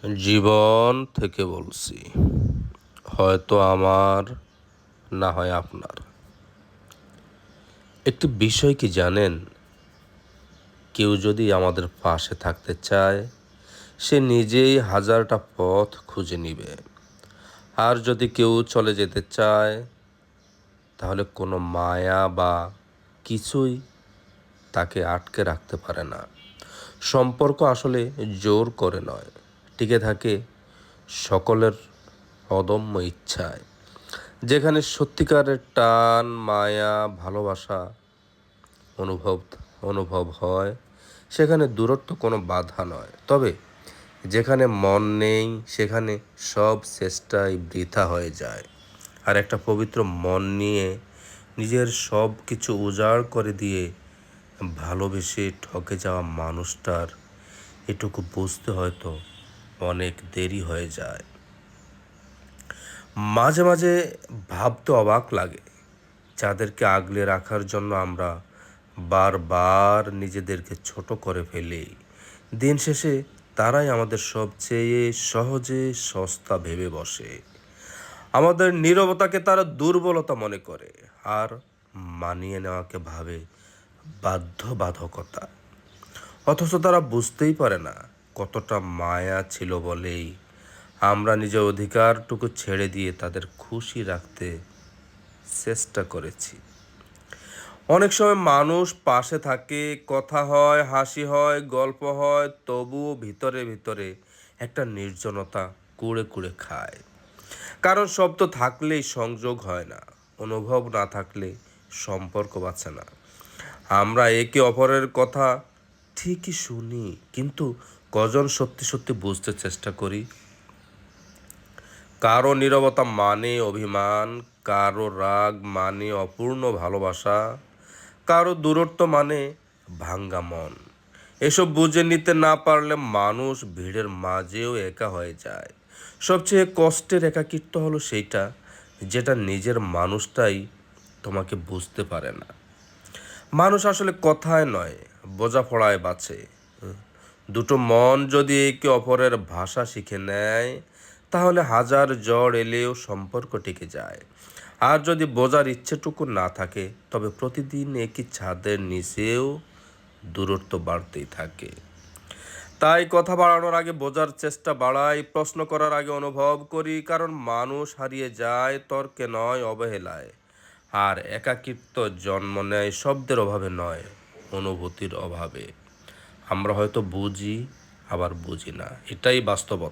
জীবন থেকে বলছি, হয়তো আমার, না হয় আপনার। একটি বিষয় কি জানেন, কেউ যদি আমাদের পাশে থাকতে চায়, সে নিজেই হাজারটা পথ খুঁজে নিবে। আর যদি কেউ চলে যেতে চায়, তাহলে কোনো মায়া বা কিছুই তাকে আটকে রাখতে পারে না। সম্পর্ক আসলে জোর করে নয়, টিকে থাকে সকলের অদম্য ইচ্ছায়। যেখানে সত্যিকারের টান, মায়া, ভালোবাসা অনুভব অনুভব হয়, সেখানে দূরত্ব কোনো বাধা নয়। তবে যেখানে মন নেই, সেখানে সব চেষ্টাই বৃথা হয়ে যায়। আর একটা পবিত্র মন নিয়ে নিজের সব কিছু উজাড় করে দিয়ে ভালোবেসে ঠকে যাওয়া মানুষটার এটুকু বুঝতে হয়তো অনেক দেরি হয়ে যায়। মাঝে মাঝে ভাবতে অবাক লাগে, যাদেরকে আগলে রাখার জন্য আমরা বারবার নিজেদেরকে ছোট করে ফেলি, দিন শেষে তারাই আমাদের সবচেয়ে সহজে সস্তা ভেবে বসে। আমাদের নীরবতাকে তারা দুর্বলতা মনে করে, আর মানিয়ে নেওয়াকে ভাবে বাধ্যবাধকতা। অথচ তারা বুঝতেই পারে না কতটা মায়া ছিল বলেই আমরা নিজের অধিকারটুকু ছেড়ে দিয়ে তাদের খুশি রাখতে চেষ্টা করেছি। অনেক সময় মানুষ পাশে থাকে, কথা হয়, হাসি হয়, গল্প হয়, তবুও ভিতরে ভিতরে একটা নির্জনতা কুড়ে কুড়ে খায়। কারণ শব্দ থাকলেই সংযোগ হয় না, অনুভব না থাকলে সম্পর্ক বাঁচে না। আমরা একে অপরের কথা ঠিকই শুনি, কিন্তু কজন সত্যি সত্যি বুঝতে চেষ্টা করি? কারো নীরবতা মানে অভিমান, কারো রাগ মানে অপূর্ণ ভালোবাসা, কারো দূরত্ব মানে ভাঙ্গা মন। এসব বুঝে নিতে না পারলে মানুষ ভিড়ের মাঝেও একা হয়ে যায়। সবচেয়ে কষ্টের একাকিত্ব হলো সেইটা, যেটা নিজের মানুষটাই তোমাকে বুঝতে পারে না। মানুষ আসলে কথায় নয়, বোঝাপড়ায় বাঁচে। দুটো মন যদি একে অপরের ভাষা শিখে নেয়, তাহলে হাজার ঝড় এলেও সম্পর্ক টিকে যায়। আর যদি বোঝার ইচ্ছেটুকু না থাকে, তবে প্রতিদিন একই ছাদের নিচেও দূরত্ব বাড়তেই থাকে। তাই কথা বাড়ানোর আগে বোঝার চেষ্টা বাড়াই, প্রশ্ন করার আগে অনুভব করি, কারণ মানুষ হারিয়ে যায় তর্কে নয়, অবহেলায়। আর একাকিত্ব জন্ম নেয় শব্দের অভাবে নয়, অনুভূতির অভাবে। আমরা হয়তো বুঝি, আবার বুঝি না, এটাই বাস্তবতা।